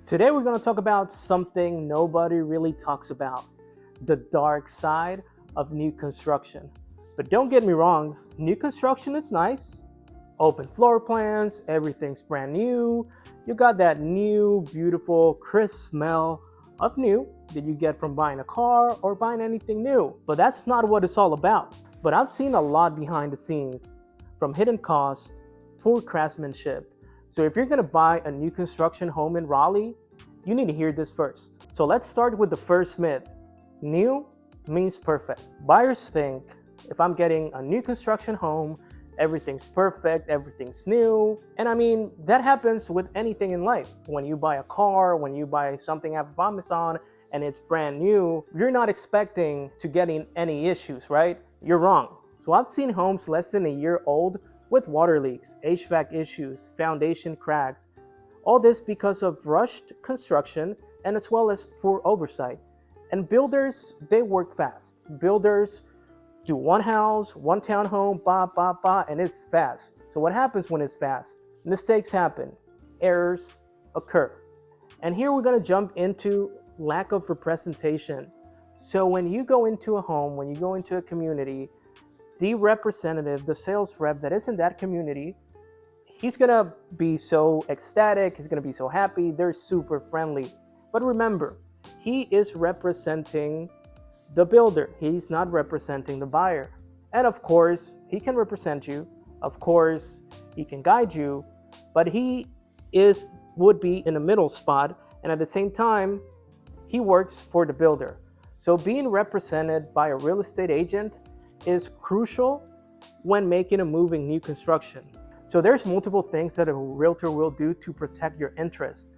Today we're going to talk about something nobody really talks about, the dark side of new construction. But don't get me wrong, new construction is nice. Open floor plans, everything's brand new. You got that new, beautiful, crisp smell of new that you get from buying a car or buying anything new. But that's not what it's all about. But I've seen a lot behind the scenes, from hidden cost, poor craftsmanship. So if you're going to buy a new construction home in Raleigh, you need to hear this first. So let's start with the first myth. New means perfect. Buyers think if I'm getting a new construction home, everything's perfect, everything's new. And I mean, that happens with anything in life. When you buy a car, when you buy something off of Amazon and it's brand new, you're not expecting to get in any issues, right? You're wrong. So I've seen homes less than a year old with water leaks, HVAC issues, foundation cracks. All this because of rushed construction and as well as poor oversight. And builders, they work fast. Builders do one house, one townhome, and it's fast. So what happens when it's fast? Mistakes happen, errors occur. And here we're gonna jump into lack of representation. So when you go into a home, when you go into a community, the representative, the sales rep that is in that community, he's gonna be so ecstatic, he's gonna be so happy, they're super friendly. But remember, he is representing the builder, he's not representing the buyer. And of course, he can represent you, of course, he can guide you, but he would be in a middle spot, and at the same time, he works for the builder. So being represented by a real estate agent is crucial when making a move in new construction. So there's multiple things that a realtor will do to protect your interest.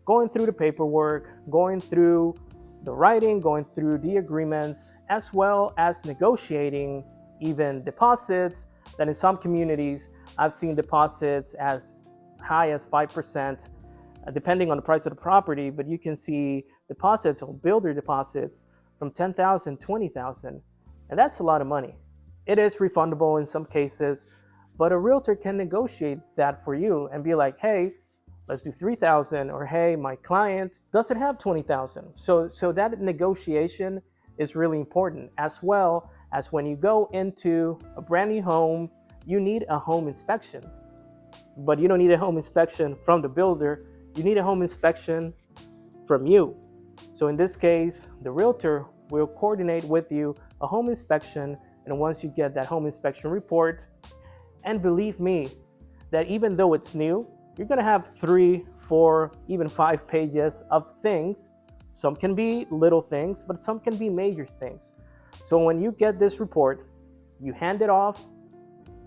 Going through the paperwork, going through the writing, going through the agreements, as well as negotiating even deposits. That in some communities, I've seen deposits as high as 5%, depending on the price of the property, but you can see deposits or builder deposits from $10,000, $20,000, and that's a lot of money. It is refundable in some cases, but a realtor can negotiate that for you and be like, hey, let's do $3,000, or hey, my client doesn't have $20,000. So that negotiation is really important, as well as when you go into a brand new home, you need a home inspection. But you don't need a home inspection from the builder, you need a home inspection from you. So in this case, the realtor will coordinate with you a home inspection, and once you get that home inspection report, and believe me, that even though it's new, you're gonna have 3, 4, even 5 pages of things. Some can be little things, but some can be major things. So when you get this report, you hand it off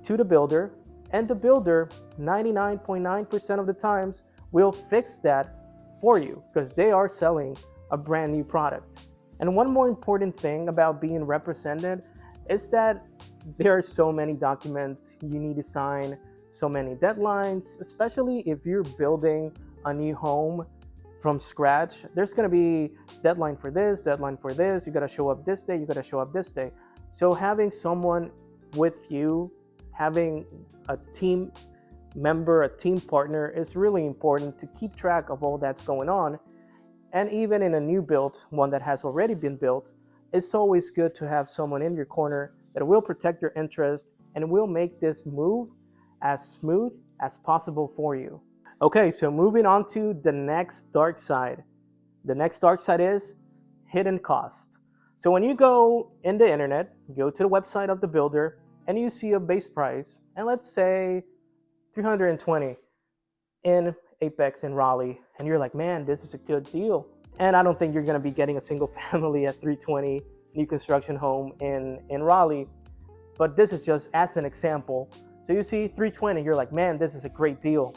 to the builder, and the builder, 99.9% of the times, will fix that for you because they are selling a brand new product. And one more important thing about being represented is that there are so many documents you need to sign, so many deadlines, especially if you're building a new home from scratch. There's gonna be deadline for this, you gotta show up this day, you gotta show up this day. So having someone with you, having a team member, a team partner is really important to keep track of all that's going on. And even in a new build, one that has already been built, it's always good to have someone in your corner that will protect your interest and will make this move as smooth as possible for you. Okay, so moving on to the next dark side. The next dark side is hidden cost. So when you go in the internet, go to the website of the builder, and you see a base price, and let's say $320 in Apex in Raleigh, and you're like, man, this is a good deal. And I don't think you're gonna be getting a single family at $320 new construction home in Raleigh, but this is just as an example. So you see $320, you're like, man, this is a great deal.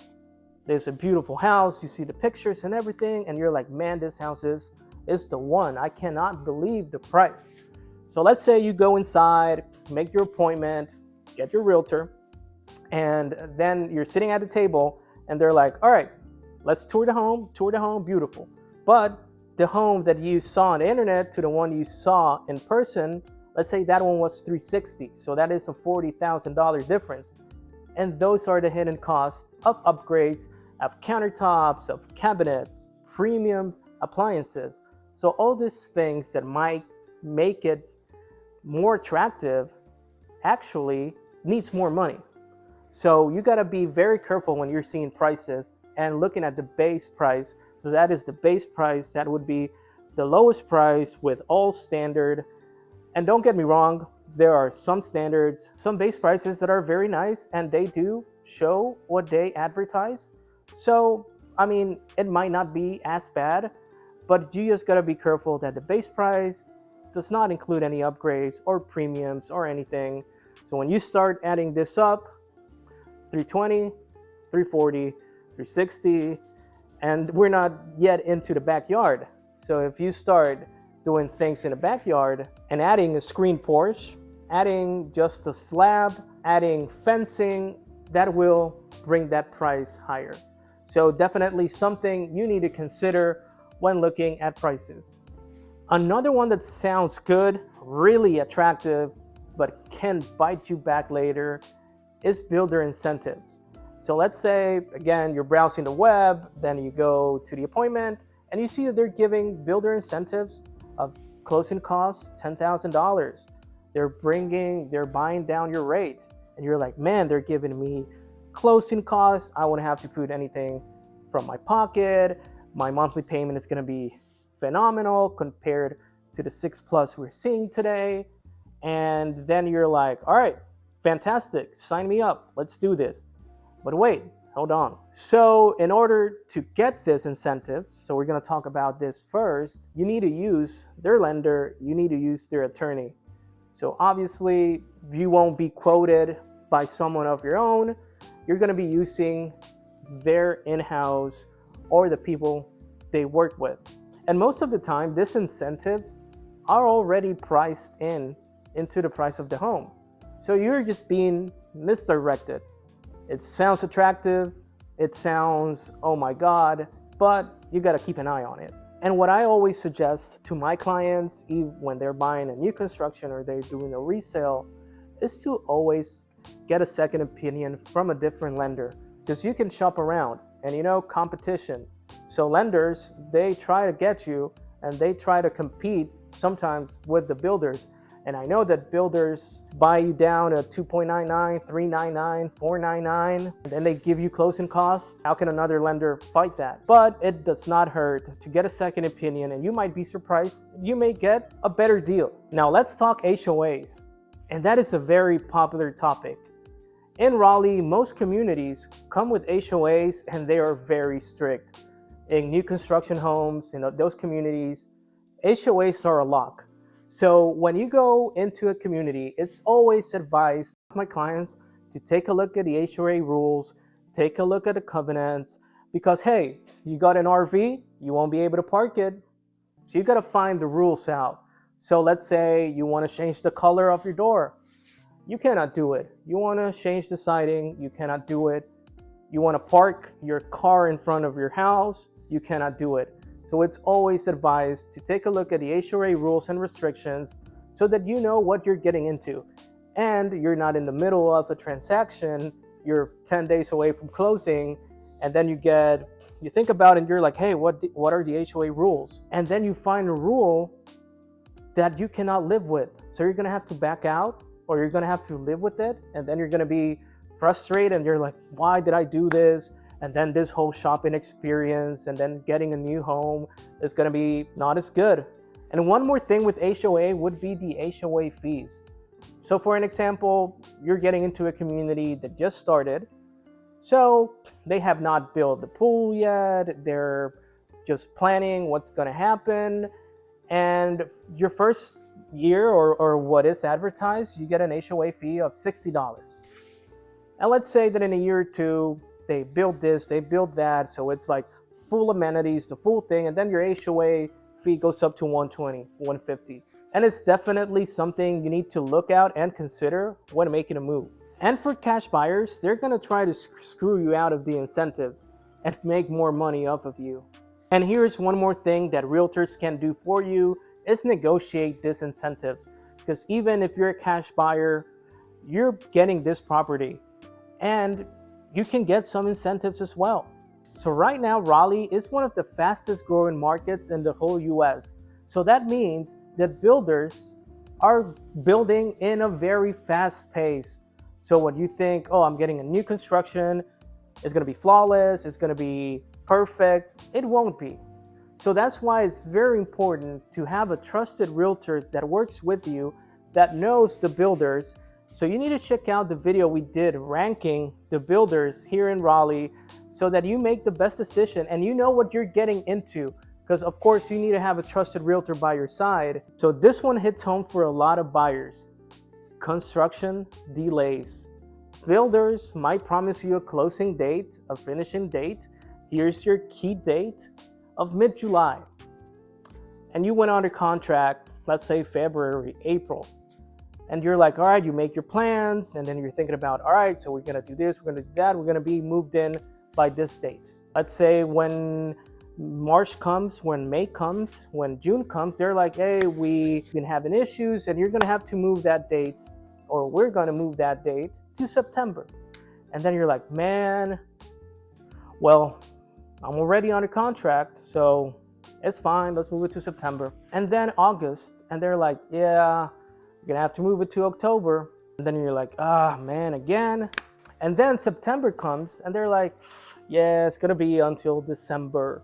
There's a beautiful house, you see the pictures and everything, and you're like, man, this house is the one. I cannot believe the price. So let's say you go inside, make your appointment, get your realtor, and then you're sitting at the table and they're like, all right, let's tour the home, beautiful. But the home that you saw on the internet to the one you saw in person, let's say that one was $360. So that is a $40,000 difference. And those are the hidden costs of upgrades, of countertops, of cabinets, premium appliances. So all these things that might make it more attractive actually needs more money. So you got to be very careful when you're seeing prices and looking at the base price. So that is the base price. That would be the lowest price with all standard. And don't get me wrong, there are some standards, some base prices that are very nice and they do show what they advertise. So, I mean, it might not be as bad, but you just got to be careful that the base price does not include any upgrades or premiums or anything. So when you start adding this up, 320, 340, 360, and we're not yet into the backyard. So if you start doing things in the backyard and adding a screen porch, adding just a slab, adding fencing, that will bring that price higher. So definitely something you need to consider when looking at prices. Another one that sounds good, really attractive, but can bite you back later is builder incentives. So let's say, again, you're browsing the web, then you go to the appointment and you see that they're giving builder incentives of closing costs $10,000. They're buying down your rate. And you're like, man, they're giving me closing costs. I won't have to put anything from my pocket. My monthly payment is going to be phenomenal compared to the 6+ we're seeing today. And then you're like, all right, fantastic, sign me up, let's do this. But wait, hold on. So in order to get this incentives, so we're going to talk about this first, you need to use their lender, you need to use their attorney. So obviously you won't be quoted by someone of your own. You're going to be using their in-house or the people they work with. And most of the time, these incentives are already priced into the price of the home. So you're just being misdirected. It sounds attractive, it sounds, oh my God, but you got to keep an eye on it. And what I always suggest to my clients, even when they're buying a new construction or they're doing a resale, is to always get a second opinion from a different lender, because you can shop around and competition. So lenders, they try to get you and they try to compete sometimes with the builders. And I know that builders buy you down at 2.99, 3.99, 4.99, and then they give you closing costs. How can another lender fight that? But it does not hurt to get a second opinion, and you might be surprised. You may get a better deal. Now let's talk HOAs. And that is a very popular topic. In Raleigh, most communities come with HOAs and they are very strict. In new construction homes, those communities, HOAs are a lock. So when you go into a community, it's always advised to my clients to take a look at the HOA rules, take a look at the covenants, because hey, you got an RV, you won't be able to park it. So you got to find the rules out. So let's say you want to change the color of your door. You cannot do it. You want to change the siding, you cannot do it. You want to park your car in front of your house, you cannot do it. So it's always advised to take a look at the HOA rules and restrictions so that you know what you're getting into. And you're not in the middle of a transaction, you're 10 days away from closing, and then you think about it and you're like, hey, what are the HOA rules? And then you find a rule that you cannot live with. So you're gonna have to back out, or you're gonna have to live with it, and then you're gonna be frustrated and you're like, why did I do this? And then this whole shopping experience and then getting a new home is going to be not as good. And one more thing with HOA would be the HOA fees. So for an example, you're getting into a community that just started. So they have not built the pool yet. They're just planning what's going to happen. And your first year or what is advertised, you get an HOA fee of $60. And let's say that in a year or two, they build this, they build that, so it's like full amenities, the full thing, and then your HOA fee goes up to $120, $150. And it's definitely something you need to look out and consider when making a move. And for cash buyers, they're gonna try to screw you out of the incentives and make more money off of you. And here's one more thing that realtors can do for you is negotiate these incentives. Because even if you're a cash buyer, you're getting this property and you can get some incentives as well. So right now, Raleigh is one of the fastest growing markets in the whole US. So that means that builders are building in a very fast pace. So when you think, oh, I'm getting a new construction, it's going to be flawless, it's going to be perfect, it won't be. So that's why it's very important to have a trusted realtor that works with you, that knows the builders. So you need to check out the video we did ranking the builders here in Raleigh so that you make the best decision and you know what you're getting into. Because of course you need to have a trusted realtor by your side. So this one hits home for a lot of buyers. Construction delays. Builders might promise you a closing date, a finishing date. Here's your key date of mid-July, and you went under contract, let's say February, April, and you're like, all right, you make your plans, and then you're thinking about, all right, so we're gonna do this, we're gonna do that, we're gonna be moved in by this date. Let's say when March comes, when May comes, when June comes, they're like, hey, we've been having issues, and you're gonna have to move that date, or we're gonna move that date to September. And then you're like, man, well, I'm already under contract, so it's fine, let's move it to September. And then August, and they're like, yeah, you're gonna have to move it to October. And then you're like, ah, man, again. And then September comes, and they're like, yeah, it's gonna be until December.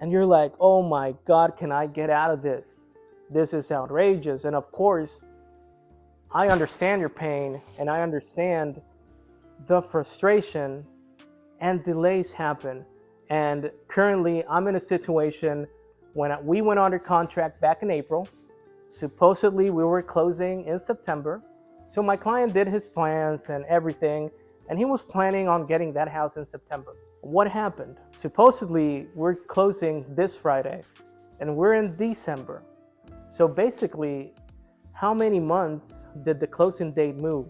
And you're like, oh my God, can I get out of this? This is outrageous. And of course, I understand your pain, and I understand the frustration, and delays happen. And currently, I'm in a situation when we went under contract back in April. Supposedly, we were closing in September. So my client did his plans and everything, and he was planning on getting that house in September. What happened? Supposedly, we're closing this Friday, and we're in December. So basically, how many months did the closing date move?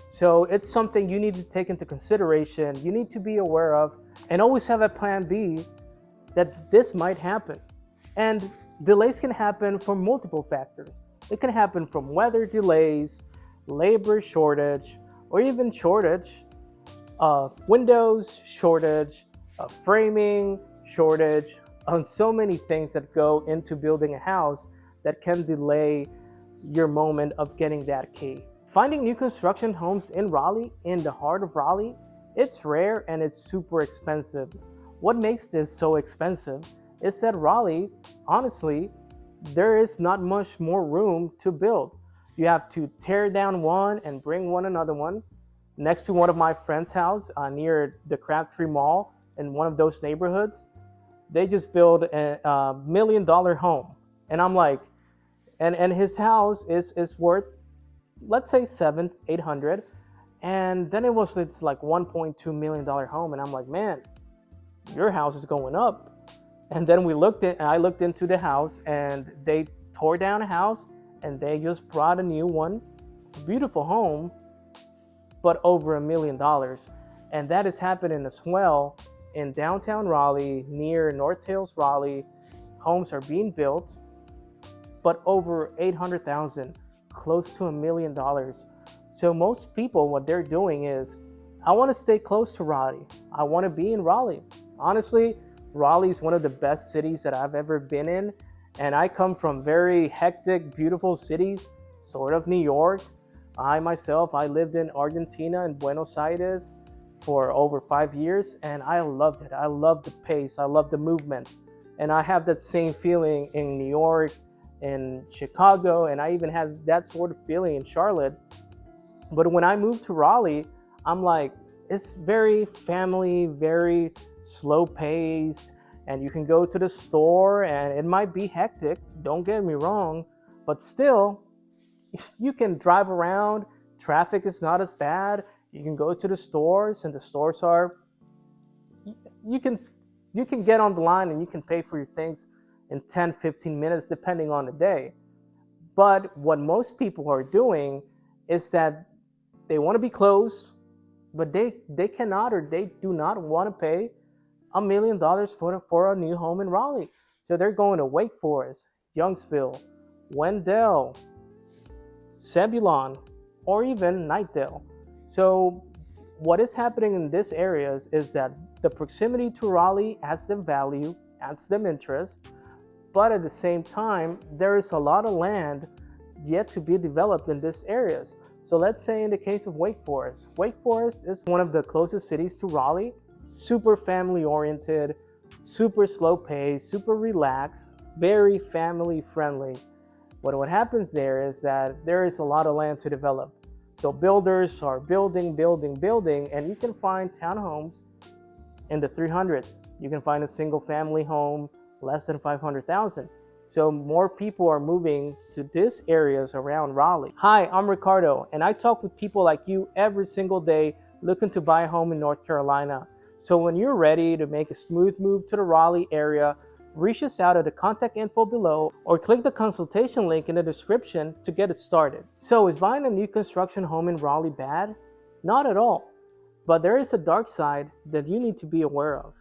So it's something you need to take into consideration. You need to be aware of, and always have a plan B that this might happen. And delays can happen from multiple factors. It can happen from weather delays, labor shortage, or even shortage of windows, shortage of framing, shortage on so many things that go into building a house that can delay your moment of getting that key. Finding new construction homes in Raleigh, in the heart of Raleigh, it's rare and it's super expensive. What makes this so expensive is that Raleigh, honestly, there is not much more room to build. You have to tear down one and bring one another one. Next to one of my friend's house near the Crabtree Mall in one of those neighborhoods, they just built a $1 million home. And I'm like, and his house is worth, let's say 700-800, and then it's like $1.2 million home, and I'm like, man, your house is going up. And then I looked into the house, and they tore down a house and they just brought a new one, beautiful home, but over $1 million. And that is happening as well in downtown Raleigh, near North Hills, Raleigh. Homes are being built, but over 800,000, close to $1 million. So most people, what they're doing is, I want to stay close to Raleigh. I want to be in Raleigh. Honestly, Raleigh is one of the best cities that I've ever been in. And I come from very hectic, beautiful cities, sort of New York. I lived in Argentina and Buenos Aires for over 5 years, and I loved it. I loved the pace. I loved the movement. And I have that same feeling in New York, in Chicago, and I even had that sort of feeling in Charlotte. But when I moved to Raleigh, I'm like, it's very family, very slow paced, and you can go to the store and it might be hectic, don't get me wrong, but still, you can drive around, traffic is not as bad, you can go to the stores, and the stores are, you can get on the line and you can pay for your things in 10-15 minutes depending on the day. But what most people are doing is that they want to be close, but they cannot, or they do not want to pay $1 million for a new home in Raleigh. So they're going to Wake Forest, Youngsville, Wendell, Zebulon, or even Knightdale. So what is happening in these areas is that The proximity to Raleigh adds them value, adds them interest, but at the same time, there is a lot of land yet to be developed in these areas. So let's say in the case of Wake Forest. Wake Forest is one of the closest cities to Raleigh, super family oriented, super slow pace, super relaxed, very family friendly. What happens there is that there is a lot of land to develop. So builders are building, and you can find townhomes in the 300s. You can find a single family home less than 500,000. So more people are moving to these areas around Raleigh. Hi, I'm Ricardo, and I talk with people like you every single day looking to buy a home in North Carolina. So when you're ready to make a smooth move to the Raleigh area, reach us out at the contact info below or click the consultation link in the description to get it started. So is buying a new construction home in Raleigh bad? Not at all, but there is a dark side that you need to be aware of.